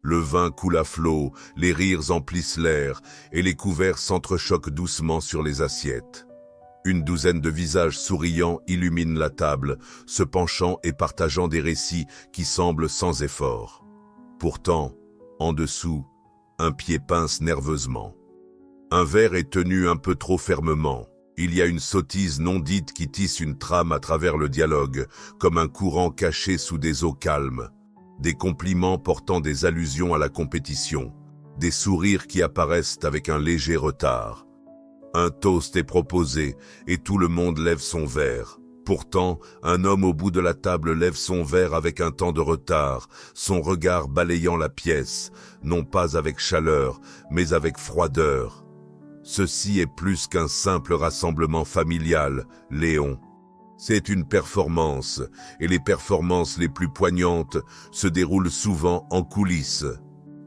Le vin coule à flot, les rires emplissent l'air, et les couverts s'entrechoquent doucement sur les assiettes. Une douzaine de visages souriants illuminent la table, se penchant et partageant des récits qui semblent sans effort. Pourtant, en dessous, un pied pince nerveusement. Un verre est tenu un peu trop fermement. Il y a une sottise non dite qui tisse une trame à travers le dialogue, comme un courant caché sous des eaux calmes. Des compliments portant des allusions à la compétition. Des sourires qui apparaissent avec un léger retard. Un toast est proposé et tout le monde lève son verre. Pourtant, un homme au bout de la table lève son verre avec un temps de retard, son regard balayant la pièce, non pas avec chaleur, mais avec froideur. Ceci est plus qu'un simple rassemblement familial, Léon. C'est une performance, et les performances les plus poignantes se déroulent souvent en coulisses.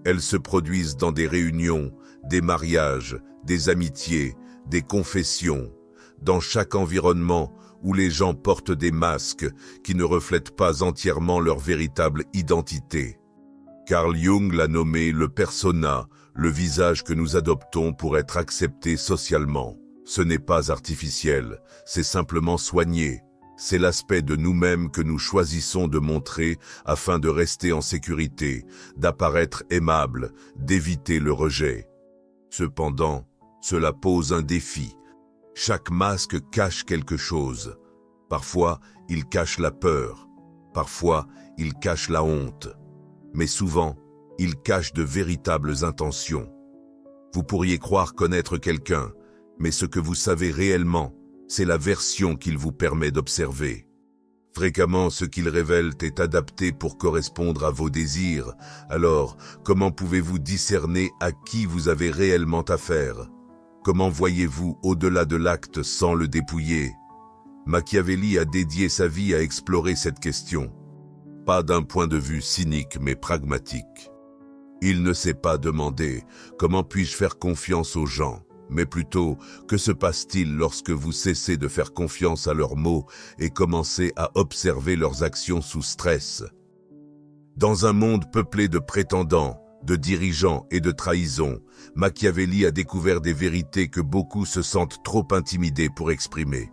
Elles se produisent dans des réunions, des mariages, des amitiés, des confessions, dans chaque environnement où les gens portent des masques qui ne reflètent pas entièrement leur véritable identité. Carl Jung l'a nommé le persona, le visage que nous adoptons pour être acceptés socialement. Ce n'est pas artificiel, c'est simplement soigné. C'est l'aspect de nous-mêmes que nous choisissons de montrer afin de rester en sécurité, d'apparaître aimable, d'éviter le rejet. Cependant, cela pose un défi. Chaque masque cache quelque chose. Parfois, il cache la peur. Parfois, il cache la honte. Mais souvent, il cache de véritables intentions. Vous pourriez croire connaître quelqu'un, mais ce que vous savez réellement, c'est la version qu'il vous permet d'observer. Fréquemment, ce qu'il révèle est adapté pour correspondre à vos désirs. Alors, comment pouvez-vous discerner à qui vous avez réellement affaire? Comment voyez-vous au-delà de l'acte sans le dépouiller? Machiavelli a dédié sa vie à explorer cette question. Pas d'un point de vue cynique mais pragmatique. Il ne s'est pas demandé « Comment puis-je faire confiance aux gens ?» mais plutôt « Que se passe-t-il lorsque vous cessez de faire confiance à leurs mots et commencez à observer leurs actions sous stress ?» Dans un monde peuplé de prétendants, de dirigeants et de trahisons, Machiavelli a découvert des vérités que beaucoup se sentent trop intimidés pour exprimer.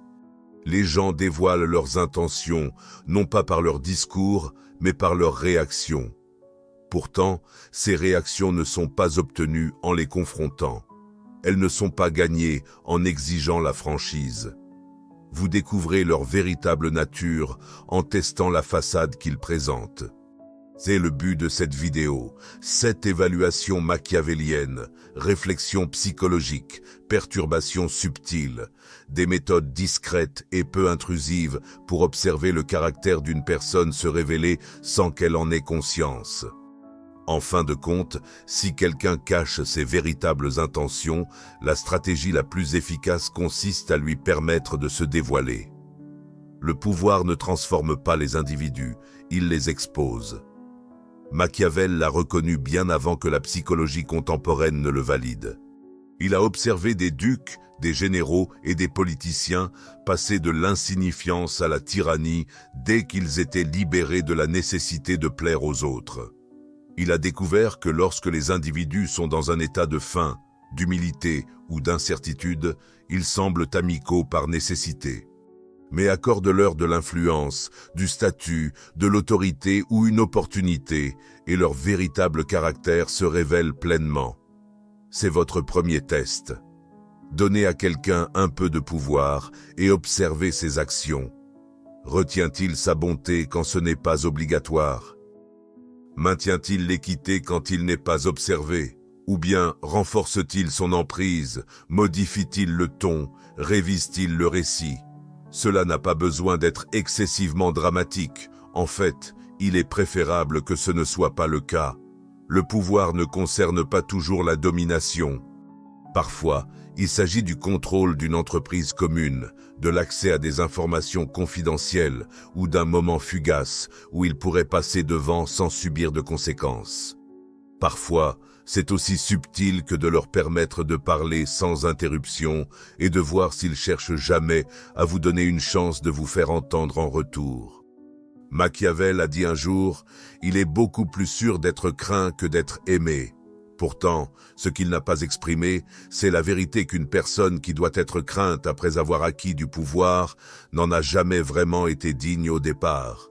Les gens dévoilent leurs intentions, non pas par leurs discours, mais par leurs réactions. Pourtant, ces réactions ne sont pas obtenues en les confrontant. Elles ne sont pas gagnées en exigeant la franchise. Vous découvrez leur véritable nature en testant la façade qu'ils présentent. C'est le but de cette vidéo, cette évaluation machiavélienne, réflexion psychologique, perturbation subtile, des méthodes discrètes et peu intrusives pour observer le caractère d'une personne se révéler sans qu'elle en ait conscience. En fin de compte, si quelqu'un cache ses véritables intentions, la stratégie la plus efficace consiste à lui permettre de se dévoiler. Le pouvoir ne transforme pas les individus, il les expose. Machiavel l'a reconnu bien avant que la psychologie contemporaine ne le valide. Il a observé des ducs, des généraux et des politiciens passer de l'insignifiance à la tyrannie dès qu'ils étaient libérés de la nécessité de plaire aux autres. Il a découvert que lorsque les individus sont dans un état de faim, d'humilité ou d'incertitude, ils semblent amicaux par nécessité. Mais accorde-leur de l'influence, du statut, de l'autorité ou une opportunité, et leur véritable caractère se révèle pleinement. C'est votre premier test. Donnez à quelqu'un un peu de pouvoir et observez ses actions. Retient-il sa bonté quand ce n'est pas obligatoire? Maintient-il l'équité quand il n'est pas observé? Ou bien renforce-t-il son emprise, modifie-t-il le ton, révise-t-il le récit? Cela n'a pas besoin d'être excessivement dramatique. En fait, il est préférable que ce ne soit pas le cas. Le pouvoir ne concerne pas toujours la domination. Parfois, il s'agit du contrôle d'une entreprise commune, de l'accès à des informations confidentielles ou d'un moment fugace où il pourrait passer devant sans subir de conséquences. Parfois, c'est aussi subtil que de leur permettre de parler sans interruption et de voir s'ils cherchent jamais à vous donner une chance de vous faire entendre en retour. Machiavel a dit un jour, « Il est beaucoup plus sûr d'être craint que d'être aimé ». Pourtant, ce qu'il n'a pas exprimé, c'est la vérité qu'une personne qui doit être crainte après avoir acquis du pouvoir n'en a jamais vraiment été digne au départ.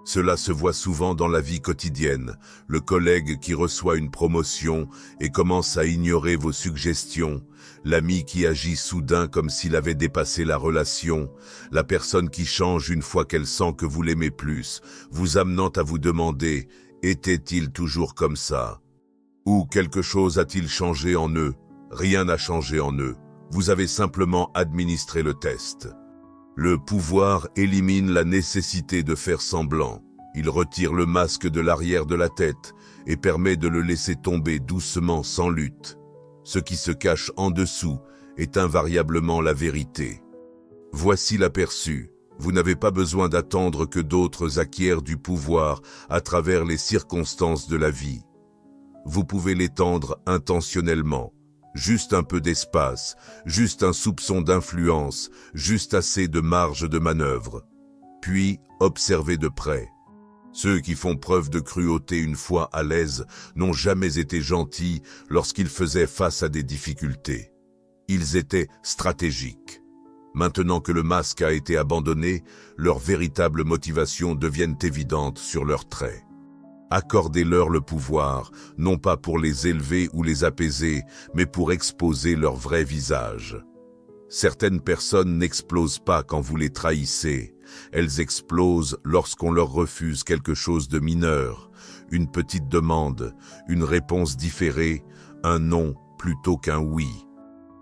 Cela se voit souvent dans la vie quotidienne, le collègue qui reçoit une promotion et commence à ignorer vos suggestions, l'ami qui agit soudain comme s'il avait dépassé la relation, la personne qui change une fois qu'elle sent que vous l'aimez plus, vous amenant à vous demander « était-il toujours comme ça ?» Ou quelque chose a-t-il changé en eux? Rien n'a changé en eux. Vous avez simplement administré le test. Le pouvoir élimine la nécessité de faire semblant. Il retire le masque de l'arrière de la tête et permet de le laisser tomber doucement sans lutte. Ce qui se cache en dessous est invariablement la vérité. Voici l'aperçu. Vous n'avez pas besoin d'attendre que d'autres acquièrent du pouvoir à travers les circonstances de la vie. Vous pouvez l'étendre intentionnellement. Juste un peu d'espace, juste un soupçon d'influence, juste assez de marge de manœuvre. Puis, observez de près. Ceux qui font preuve de cruauté une fois à l'aise n'ont jamais été gentils lorsqu'ils faisaient face à des difficultés. Ils étaient stratégiques. Maintenant que le masque a été abandonné, leurs véritables motivations deviennent évidentes sur leurs traits. Accordez-leur le pouvoir, non pas pour les élever ou les apaiser, mais pour exposer leur vrai visage. Certaines personnes n'explosent pas quand vous les trahissez. Elles explosent lorsqu'on leur refuse quelque chose de mineur, une petite demande, une réponse différée, un non plutôt qu'un oui.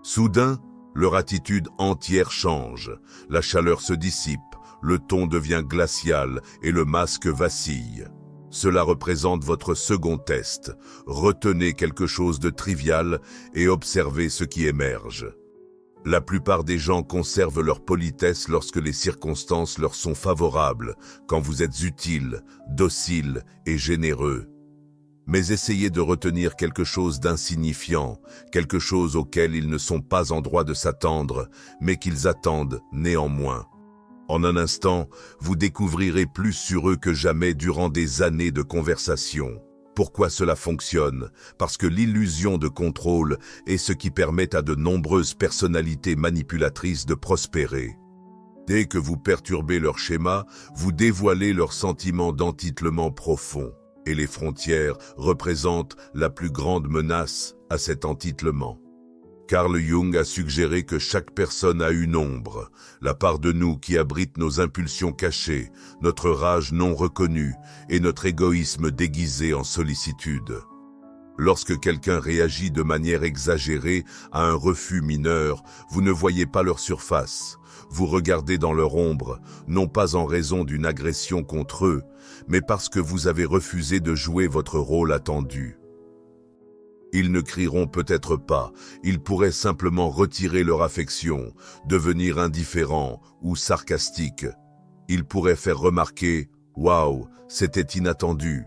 Soudain, leur attitude entière change, la chaleur se dissipe, le ton devient glacial et le masque vacille. Cela représente votre second test. Retenez quelque chose de trivial et observez ce qui émerge. La plupart des gens conservent leur politesse lorsque les circonstances leur sont favorables, quand vous êtes utile, docile et généreux. Mais essayez de retenir quelque chose d'insignifiant, quelque chose auquel ils ne sont pas en droit de s'attendre, mais qu'ils attendent néanmoins. En un instant, vous découvrirez plus sur eux que jamais durant des années de conversation. Pourquoi cela fonctionne? Parce que l'illusion de contrôle est ce qui permet à de nombreuses personnalités manipulatrices de prospérer. Dès que vous perturbez leur schéma, vous dévoilez leur sentiment d'entitlement profond. Et les frontières représentent la plus grande menace à cet entitlement. Carl Jung a suggéré que chaque personne a une ombre, la part de nous qui abrite nos impulsions cachées, notre rage non reconnue et notre égoïsme déguisé en sollicitude. Lorsque quelqu'un réagit de manière exagérée à un refus mineur, vous ne voyez pas leur surface. Vous regardez dans leur ombre, non pas en raison d'une agression contre eux, mais parce que vous avez refusé de jouer votre rôle attendu. Ils ne crieront peut-être pas, ils pourraient simplement retirer leur affection, devenir indifférents ou sarcastiques. Ils pourraient faire remarquer « Waouh, c'était inattendu »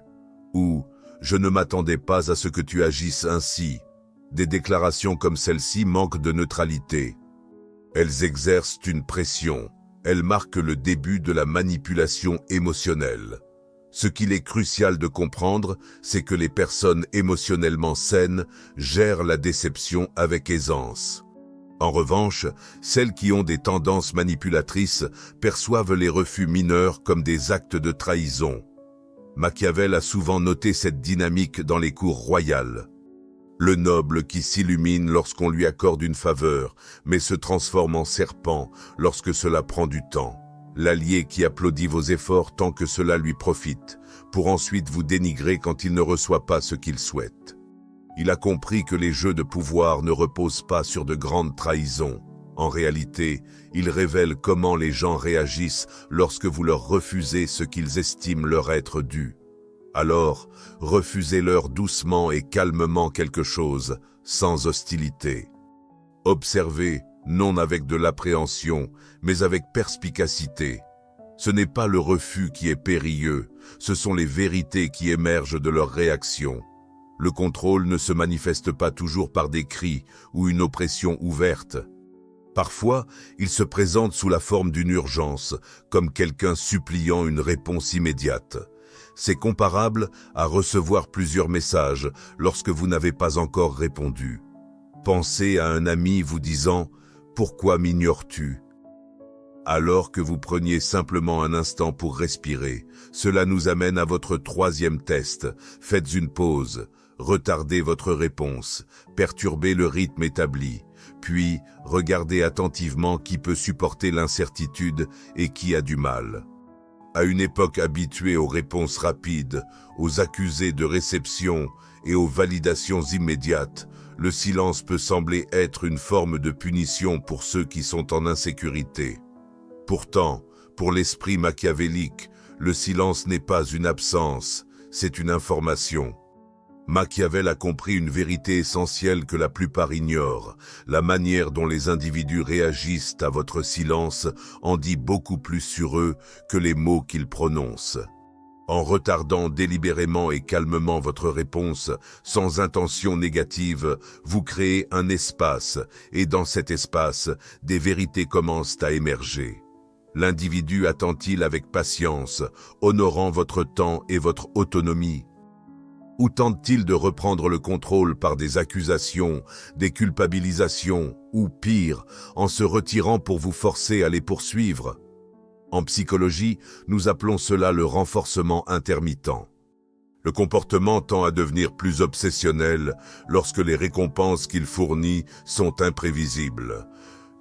ou « Je ne m'attendais pas à ce que tu agisses ainsi ». Des déclarations comme celle-ci manquent de neutralité. Elles exercent une pression, elles marquent le début de la manipulation émotionnelle. Ce qu'il est crucial de comprendre, c'est que les personnes émotionnellement saines gèrent la déception avec aisance. En revanche, celles qui ont des tendances manipulatrices perçoivent les refus mineurs comme des actes de trahison. Machiavel a souvent noté cette dynamique dans les cours royales. Le noble qui s'illumine lorsqu'on lui accorde une faveur, mais se transforme en serpent lorsque cela prend du temps. L'allié qui applaudit vos efforts tant que cela lui profite, pour ensuite vous dénigrer quand il ne reçoit pas ce qu'il souhaite. Il a compris que les jeux de pouvoir ne reposent pas sur de grandes trahisons. En réalité, ils révèlent comment les gens réagissent lorsque vous leur refusez ce qu'ils estiment leur être dû. Alors, refusez-leur doucement et calmement quelque chose, sans hostilité. Observez, non avec de l'appréhension, mais avec perspicacité. Ce n'est pas le refus qui est périlleux, ce sont les vérités qui émergent de leur réaction. Le contrôle ne se manifeste pas toujours par des cris ou une oppression ouverte. Parfois, il se présente sous la forme d'une urgence, comme quelqu'un suppliant une réponse immédiate. C'est comparable à recevoir plusieurs messages lorsque vous n'avez pas encore répondu. Pensez à un ami vous disant « Pourquoi m'ignores-tu » alors que vous preniez simplement un instant pour respirer. Cela nous amène à votre troisième test. Faites une pause, retardez votre réponse, perturbez le rythme établi, puis regardez attentivement qui peut supporter l'incertitude et qui a du mal. À une époque habituée aux réponses rapides, aux accusés de réception et aux validations immédiates, le silence peut sembler être une forme de punition pour ceux qui sont en insécurité. Pourtant, pour l'esprit machiavélique, le silence n'est pas une absence, c'est une information. Machiavel a compris une vérité essentielle que la plupart ignorent. La manière dont les individus réagissent à votre silence en dit beaucoup plus sur eux que les mots qu'ils prononcent. En retardant délibérément et calmement votre réponse, sans intention négative, vous créez un espace, et dans cet espace, des vérités commencent à émerger. L'individu attend-il avec patience, honorant votre temps et votre autonomie? Ou tente-t-il de reprendre le contrôle par des accusations, des culpabilisations, ou pire, en se retirant pour vous forcer à les poursuivre? En psychologie, nous appelons cela le renforcement intermittent. Le comportement tend à devenir plus obsessionnel lorsque les récompenses qu'il fournit sont imprévisibles.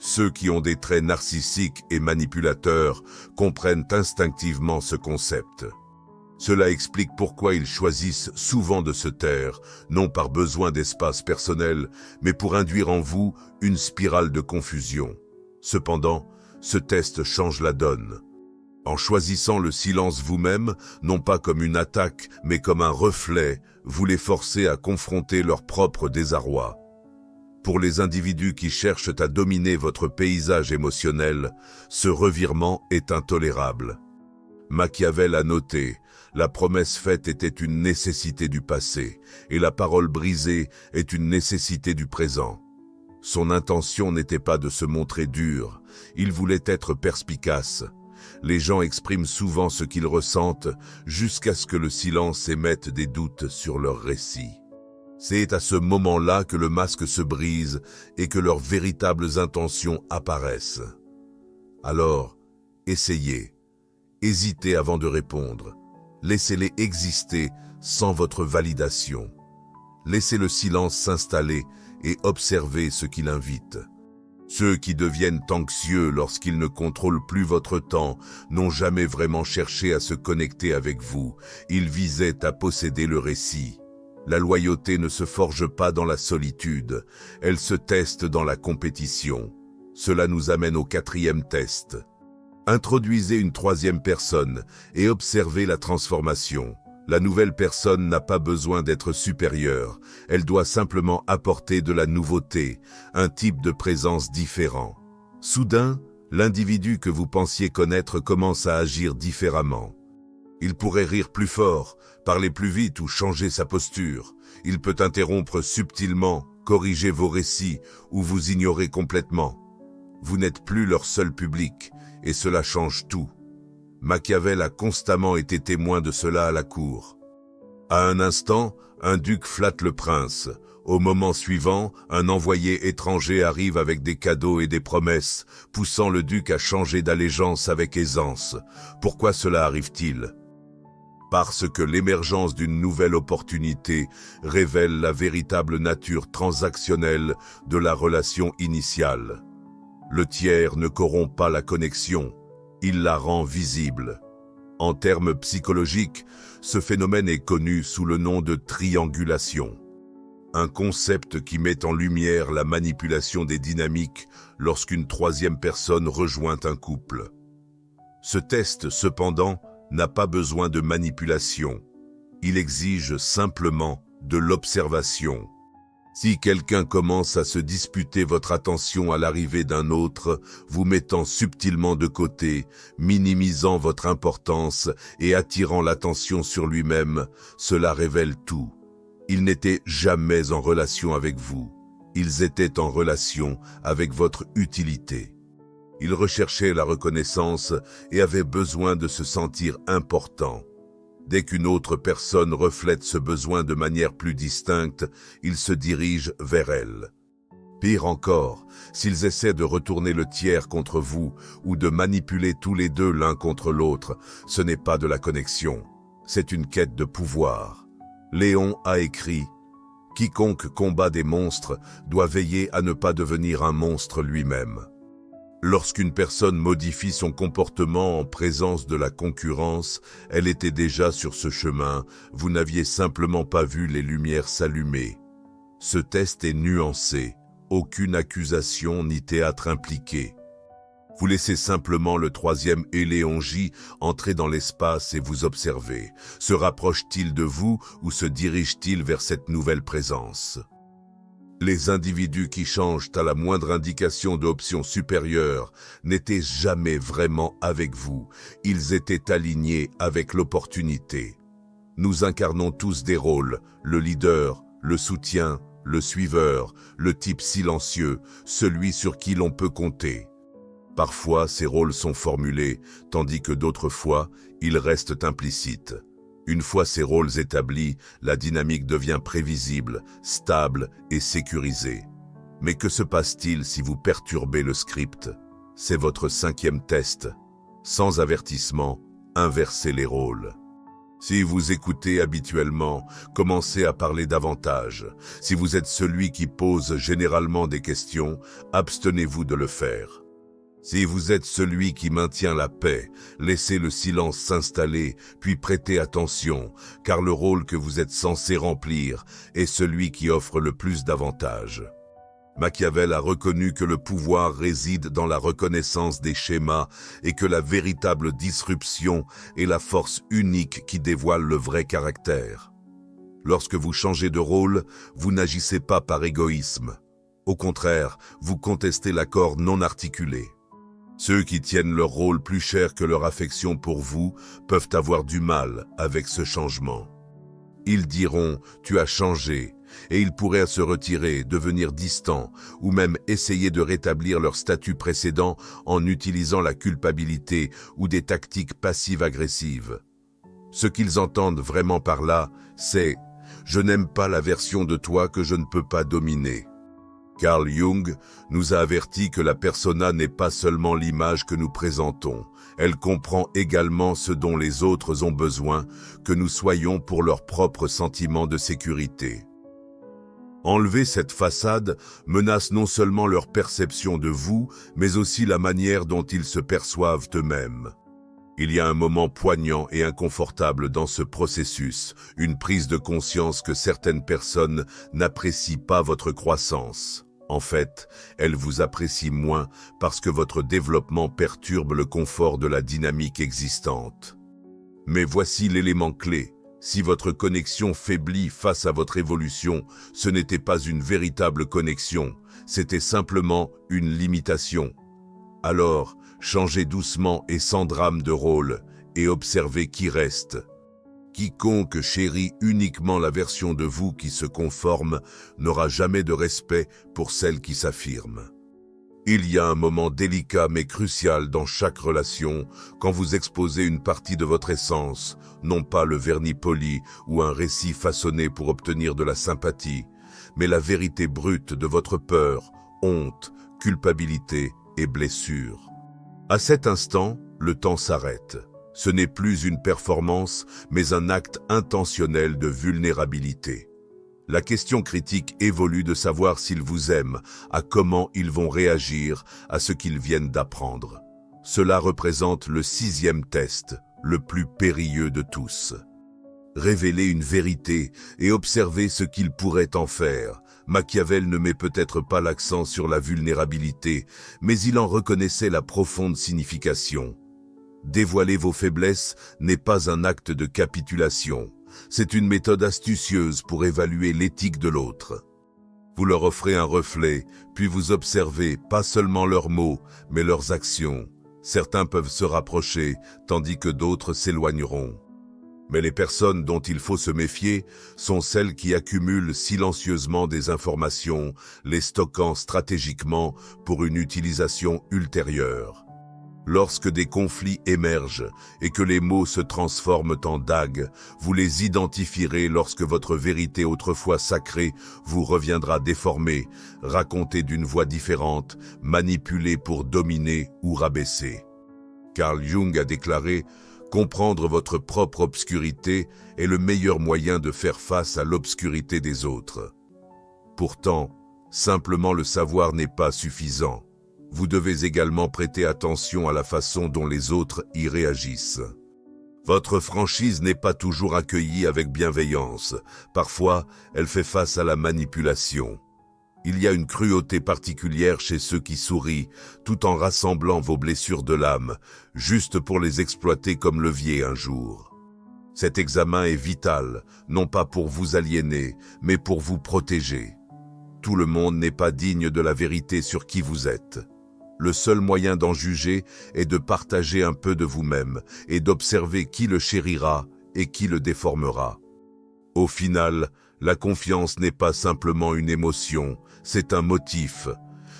Ceux qui ont des traits narcissiques et manipulateurs comprennent instinctivement ce concept. Cela explique pourquoi ils choisissent souvent de se taire, non par besoin d'espace personnel, mais pour induire en vous une spirale de confusion. Cependant, ce test change la donne. En choisissant le silence vous-même, non pas comme une attaque, mais comme un reflet, vous les forcez à confronter leur propre désarroi. Pour les individus qui cherchent à dominer votre paysage émotionnel, ce revirement est intolérable. Machiavel a noté, la promesse faite était une nécessité du passé, et la parole brisée est une nécessité du présent. Son intention n'était pas de se montrer dur, il voulait être perspicace. Les gens expriment souvent ce qu'ils ressentent jusqu'à ce que le silence émette des doutes sur leur récit. C'est à ce moment-là que le masque se brise et que leurs véritables intentions apparaissent. Alors, essayez. Hésitez avant de répondre. Laissez-les exister sans votre validation. Laissez le silence s'installer et observez ce qu'il invite. Ceux qui deviennent anxieux lorsqu'ils ne contrôlent plus votre temps n'ont jamais vraiment cherché à se connecter avec vous. Ils visaient à posséder le récit. La loyauté ne se forge pas dans la solitude, elle se teste dans la compétition. Cela nous amène au quatrième test. Introduisez une troisième personne et observez la transformation. La nouvelle personne n'a pas besoin d'être supérieure, elle doit simplement apporter de la nouveauté, un type de présence différent. Soudain, l'individu que vous pensiez connaître commence à agir différemment. Il pourrait rire plus fort, parler plus vite ou changer sa posture. Il peut interrompre subtilement, corriger vos récits ou vous ignorer complètement. Vous n'êtes plus leur seul public, et cela change tout. Machiavel a constamment été témoin de cela à la cour. À un instant, un duc flatte le prince. Au moment suivant, un envoyé étranger arrive avec des cadeaux et des promesses, poussant le duc à changer d'allégeance avec aisance. Pourquoi cela arrive-t-il ? Parce que l'émergence d'une nouvelle opportunité révèle la véritable nature transactionnelle de la relation initiale. Le tiers ne corrompt pas la connexion, il la rend visible. En termes psychologiques, ce phénomène est connu sous le nom de triangulation. Un concept qui met en lumière la manipulation des dynamiques lorsqu'une troisième personne rejoint un couple. Ce test, cependant, n'a pas besoin de manipulation. Il exige simplement de l'observation. Si quelqu'un commence à se disputer votre attention à l'arrivée d'un autre, vous mettant subtilement de côté, minimisant votre importance et attirant l'attention sur lui-même, cela révèle tout. Il n'était jamais en relation avec vous. Ils étaient en relation avec votre utilité. Ils recherchaient la reconnaissance et avaient besoin de se sentir importants. Dès qu'une autre personne reflète ce besoin de manière plus distincte, ils se dirigent vers elle. Pire encore, s'ils essaient de retourner le tiers contre vous ou de manipuler tous les deux l'un contre l'autre, ce n'est pas de la connexion, c'est une quête de pouvoir. Léon a écrit « Quiconque combat des monstres doit veiller à ne pas devenir un monstre lui-même ». Lorsqu'une personne modifie son comportement en présence de la concurrence, elle était déjà sur ce chemin, vous n'aviez simplement pas vu les lumières s'allumer. Ce test est nuancé. Aucune accusation ni théâtre impliqué. Vous laissez simplement le troisième Léon J entrer dans l'espace et vous observez. Se rapproche-t-il de vous ou se dirige-t-il vers cette nouvelle présence? Les individus qui changent à la moindre indication d'option supérieure n'étaient jamais vraiment avec vous. Ils étaient alignés avec l'opportunité. Nous incarnons tous des rôles, le leader, le soutien, le suiveur, le type silencieux, celui sur qui l'on peut compter. Parfois, ces rôles sont formulés, tandis que d'autres fois, ils restent implicites. Une fois ces rôles établis, la dynamique devient prévisible, stable et sécurisée. Mais que se passe-t-il si vous perturbez le script? C'est votre cinquième test. Sans avertissement, inversez les rôles. Si vous écoutez habituellement, commencez à parler davantage. Si vous êtes celui qui pose généralement des questions, abstenez-vous de le faire. Si vous êtes celui qui maintient la paix, laissez le silence s'installer, puis prêtez attention, car le rôle que vous êtes censé remplir est celui qui offre le plus d'avantages. Machiavel a reconnu que le pouvoir réside dans la reconnaissance des schémas et que la véritable disruption est la force unique qui dévoile le vrai caractère. Lorsque vous changez de rôle, vous n'agissez pas par égoïsme. Au contraire, vous contestez l'accord non articulé. Ceux qui tiennent leur rôle plus cher que leur affection pour vous peuvent avoir du mal avec ce changement. Ils diront « tu as changé » et ils pourraient se retirer, devenir distants ou même essayer de rétablir leur statut précédent en utilisant la culpabilité ou des tactiques passives-agressives. Ce qu'ils entendent vraiment par là, c'est « je n'aime pas la version de toi que je ne peux pas dominer ». Carl Jung nous a averti que la persona n'est pas seulement l'image que nous présentons, elle comprend également ce dont les autres ont besoin, que nous soyons pour leur propre sentiment de sécurité. Enlever cette façade menace non seulement leur perception de vous, mais aussi la manière dont ils se perçoivent eux-mêmes. Il y a un moment poignant et inconfortable dans ce processus, une prise de conscience que certaines personnes n'apprécient pas votre croissance. En fait, elles vous apprécient moins parce que votre développement perturbe le confort de la dynamique existante. Mais voici l'élément clé. Si votre connexion faiblit face à votre évolution, ce n'était pas une véritable connexion, c'était simplement une limitation. Alors, changez doucement et sans drame de rôle, et observez qui reste. Quiconque chérit uniquement la version de vous qui se conforme n'aura jamais de respect pour celle qui s'affirme. Il y a un moment délicat mais crucial dans chaque relation quand vous exposez une partie de votre essence, non pas le vernis poli ou un récit façonné pour obtenir de la sympathie, mais la vérité brute de votre peur, honte, culpabilité et blessure. À cet instant, le temps s'arrête. Ce n'est plus une performance, mais un acte intentionnel de vulnérabilité. La question critique évolue de savoir s'ils vous aiment, à comment ils vont réagir à ce qu'ils viennent d'apprendre. Cela représente le 6e test, le plus périlleux de tous. Révélez une vérité et observez ce qu'ils pourraient en faire. Machiavel ne met peut-être pas l'accent sur la vulnérabilité, mais il en reconnaissait la profonde signification. Dévoiler vos faiblesses n'est pas un acte de capitulation. C'est une méthode astucieuse pour évaluer l'éthique de l'autre. Vous leur offrez un reflet, puis vous observez pas seulement leurs mots, mais leurs actions. Certains peuvent se rapprocher, tandis que d'autres s'éloigneront. Mais les personnes dont il faut se méfier sont celles qui accumulent silencieusement des informations, les stockant stratégiquement pour une utilisation ultérieure. Lorsque des conflits émergent et que les mots se transforment en dagues, vous les identifierez lorsque votre vérité autrefois sacrée vous reviendra déformée, racontée d'une voix différente, manipulée pour dominer ou rabaisser. Carl Jung a déclaré « Comprendre votre propre obscurité est le meilleur moyen de faire face à l'obscurité des autres. » Pourtant, simplement le savoir n'est pas suffisant. Vous devez également prêter attention à la façon dont les autres y réagissent. Votre franchise n'est pas toujours accueillie avec bienveillance. Parfois, elle fait face à la manipulation. Il y a une cruauté particulière chez ceux qui sourient, tout en rassemblant vos blessures de l'âme, juste pour les exploiter comme levier un jour. Cet examen est vital, non pas pour vous aliéner, mais pour vous protéger. Tout le monde n'est pas digne de la vérité sur qui vous êtes. Le seul moyen d'en juger est de partager un peu de vous-même et d'observer qui le chérira et qui le déformera. Au final, la confiance n'est pas simplement une émotion, c'est un motif.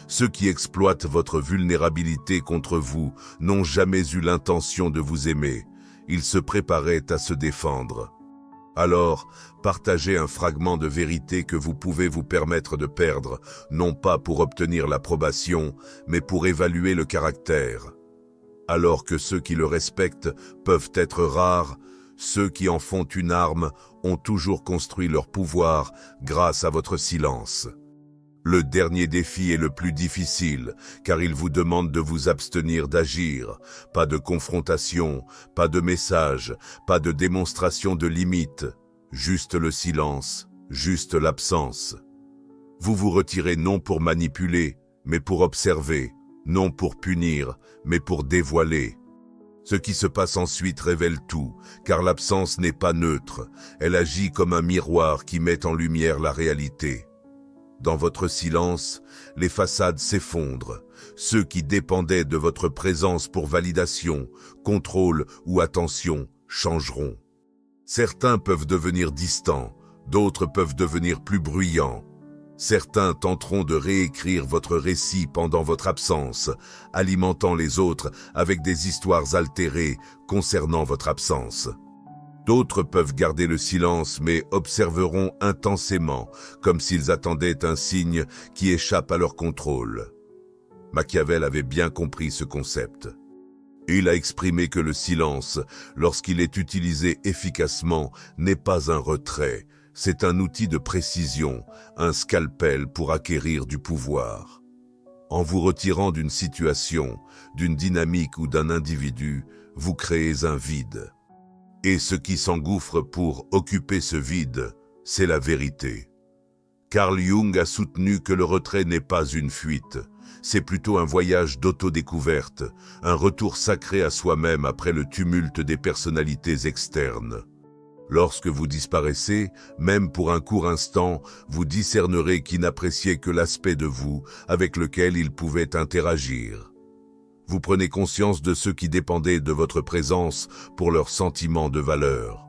Ceux qui exploitent votre vulnérabilité contre vous n'ont jamais eu l'intention de vous aimer. Ils se préparaient à se défendre. Alors, partagez un fragment de vérité que vous pouvez vous permettre de perdre, non pas pour obtenir l'approbation, mais pour évaluer le caractère. Alors que ceux qui le respectent peuvent être rares, ceux qui en font une arme ont toujours construit leur pouvoir grâce à votre silence. Le dernier défi est le plus difficile, car il vous demande de vous abstenir d'agir. Pas de confrontation, pas de message, pas de démonstration de limite. Juste le silence, juste l'absence. Vous vous retirez non pour manipuler, mais pour observer, non pour punir, mais pour dévoiler. Ce qui se passe ensuite révèle tout, car l'absence n'est pas neutre. Elle agit comme un miroir qui met en lumière la réalité. Dans votre silence, les façades s'effondrent. Ceux qui dépendaient de votre présence pour validation, contrôle ou attention changeront. Certains peuvent devenir distants, d'autres peuvent devenir plus bruyants. Certains tenteront de réécrire votre récit pendant votre absence, alimentant les autres avec des histoires altérées concernant votre absence. D'autres peuvent garder le silence mais observeront intensément, comme s'ils attendaient un signe qui échappe à leur contrôle. Machiavel avait bien compris ce concept. Il a exprimé que le silence, lorsqu'il est utilisé efficacement, n'est pas un retrait, c'est un outil de précision, un scalpel pour acquérir du pouvoir. En vous retirant d'une situation, d'une dynamique ou d'un individu, vous créez un vide. Et ce qui s'engouffre pour occuper ce vide, c'est la vérité. Carl Jung a soutenu que le retrait n'est pas une fuite, c'est plutôt un voyage d'autodécouverte, un retour sacré à soi-même après le tumulte des personnalités externes. Lorsque vous disparaissez, même pour un court instant, vous discernerez qui n'appréciait que l'aspect de vous avec lequel il pouvait interagir. Vous prenez conscience de ceux qui dépendaient de votre présence pour leur sentiment de valeur.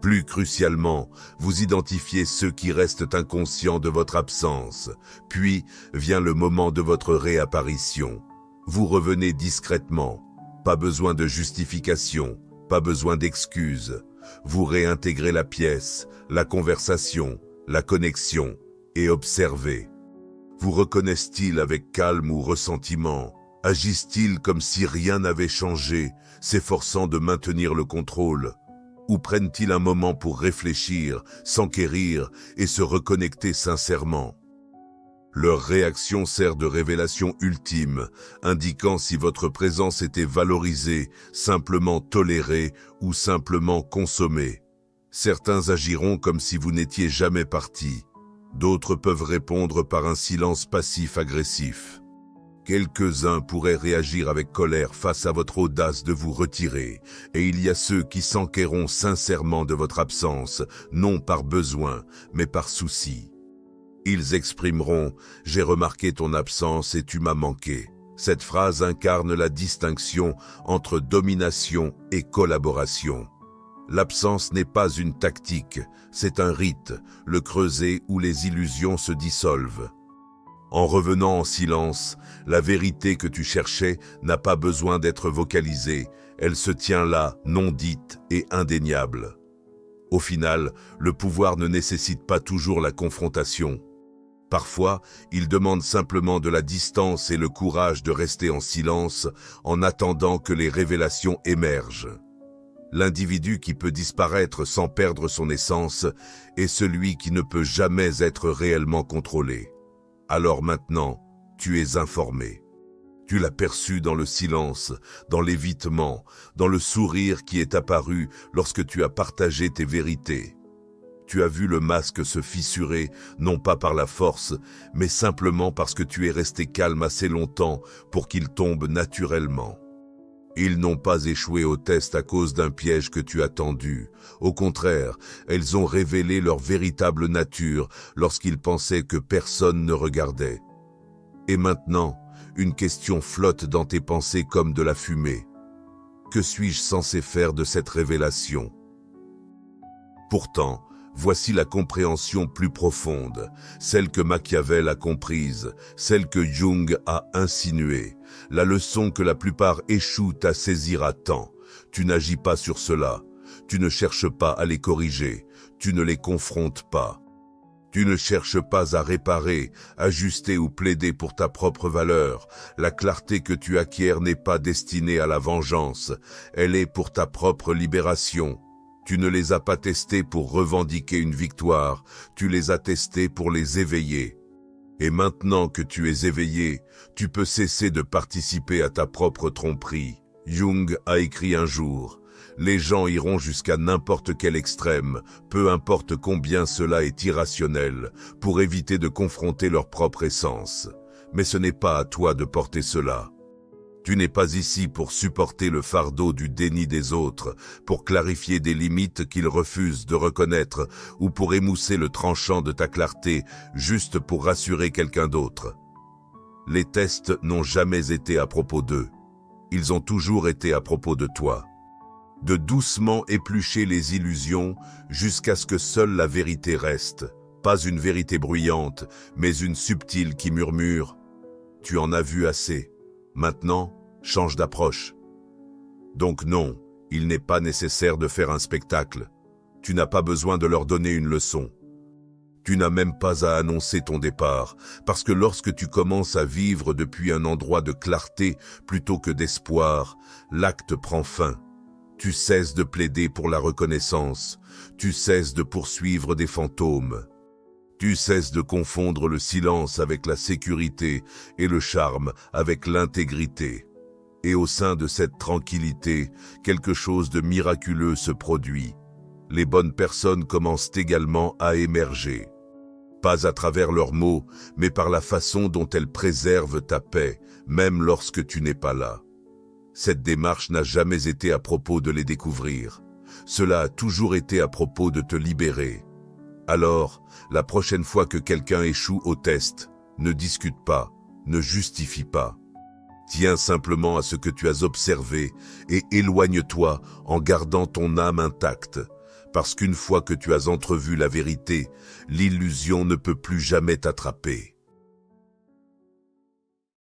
Plus crucialement, vous identifiez ceux qui restent inconscients de votre absence. Puis vient le moment de votre réapparition. Vous revenez discrètement. Pas besoin de justification, pas besoin d'excuses. Vous réintégrez la pièce, la conversation, la connexion et observez. Vous reconnaissent-ils avec calme ou ressentiment ? Agissent-ils comme si rien n'avait changé, s'efforçant de maintenir le contrôle? Ou prennent-ils un moment pour réfléchir, s'enquérir et se reconnecter sincèrement? Leur réaction sert de révélation ultime, indiquant si votre présence était valorisée, simplement tolérée ou simplement consommée. Certains agiront comme si vous n'étiez jamais parti. D'autres peuvent répondre par un silence passif-agressif. Quelques-uns pourraient réagir avec colère face à votre audace de vous retirer, et il y a ceux qui s'enquerront sincèrement de votre absence, non par besoin, mais par souci. Ils exprimeront « J'ai remarqué ton absence et tu m'as manqué ». Cette phrase incarne la distinction entre domination et collaboration. L'absence n'est pas une tactique, c'est un rite, le creuset où les illusions se dissolvent. En revenant en silence, la vérité que tu cherchais n'a pas besoin d'être vocalisée, elle se tient là, non dite et indéniable. Au final, le pouvoir ne nécessite pas toujours la confrontation. Parfois, il demande simplement de la distance et le courage de rester en silence en attendant que les révélations émergent. L'individu qui peut disparaître sans perdre son essence est celui qui ne peut jamais être réellement contrôlé. Alors maintenant, tu es informé. Tu l'as perçu dans le silence, dans l'évitement, dans le sourire qui est apparu lorsque tu as partagé tes vérités. Tu as vu le masque se fissurer, non pas par la force, mais simplement parce que tu es resté calme assez longtemps pour qu'il tombe naturellement. Ils n'ont pas échoué au test à cause d'un piège que tu as tendu. Au contraire, elles ont révélé leur véritable nature lorsqu'ils pensaient que personne ne regardait. Et maintenant, une question flotte dans tes pensées comme de la fumée. Que suis-je censé faire de cette révélation? Pourtant, voici la compréhension plus profonde, celle que Machiavel a comprise, celle que Jung a insinuée, la leçon que la plupart échouent à saisir à temps. Tu n'agis pas sur cela, tu ne cherches pas à les corriger, tu ne les confrontes pas. Tu ne cherches pas à réparer, ajuster ou plaider pour ta propre valeur. La clarté que tu acquiers n'est pas destinée à la vengeance, elle est pour ta propre libération. Tu ne les as pas testés pour revendiquer une victoire, tu les as testés pour les éveiller. Et maintenant que tu es éveillé, tu peux cesser de participer à ta propre tromperie. Jung a écrit un jour: les gens iront jusqu'à n'importe quel extrême, peu importe combien cela est irrationnel, pour éviter de confronter leur propre essence. Mais ce n'est pas à toi de porter cela. Tu n'es pas ici pour supporter le fardeau du déni des autres, pour clarifier des limites qu'ils refusent de reconnaître, ou pour émousser le tranchant de ta clarté, juste pour rassurer quelqu'un d'autre. Les tests n'ont jamais été à propos d'eux. Ils ont toujours été à propos de toi. De doucement éplucher les illusions jusqu'à ce que seule la vérité reste. Pas une vérité bruyante, mais une subtile qui murmure « Tu en as vu assez. Maintenant, change d'approche. » Donc non, il n'est pas nécessaire de faire un spectacle. Tu n'as pas besoin de leur donner une leçon. Tu n'as même pas à annoncer ton départ, parce que lorsque tu commences à vivre depuis un endroit de clarté plutôt que d'espoir, l'acte prend fin. Tu cesses de plaider pour la reconnaissance, tu cesses de poursuivre des fantômes. Tu cesses de confondre le silence avec la sécurité et le charme avec l'intégrité. Et au sein de cette tranquillité, quelque chose de miraculeux se produit. Les bonnes personnes commencent également à émerger. Pas à travers leurs mots, mais par la façon dont elles préservent ta paix, même lorsque tu n'es pas là. Cette démarche n'a jamais été à propos de les découvrir. Cela a toujours été à propos de te libérer. Alors, la prochaine fois que quelqu'un échoue au test, ne discute pas, ne justifie pas. Tiens simplement à ce que tu as observé et éloigne-toi en gardant ton âme intacte. Parce qu'une fois que tu as entrevu la vérité, l'illusion ne peut plus jamais t'attraper.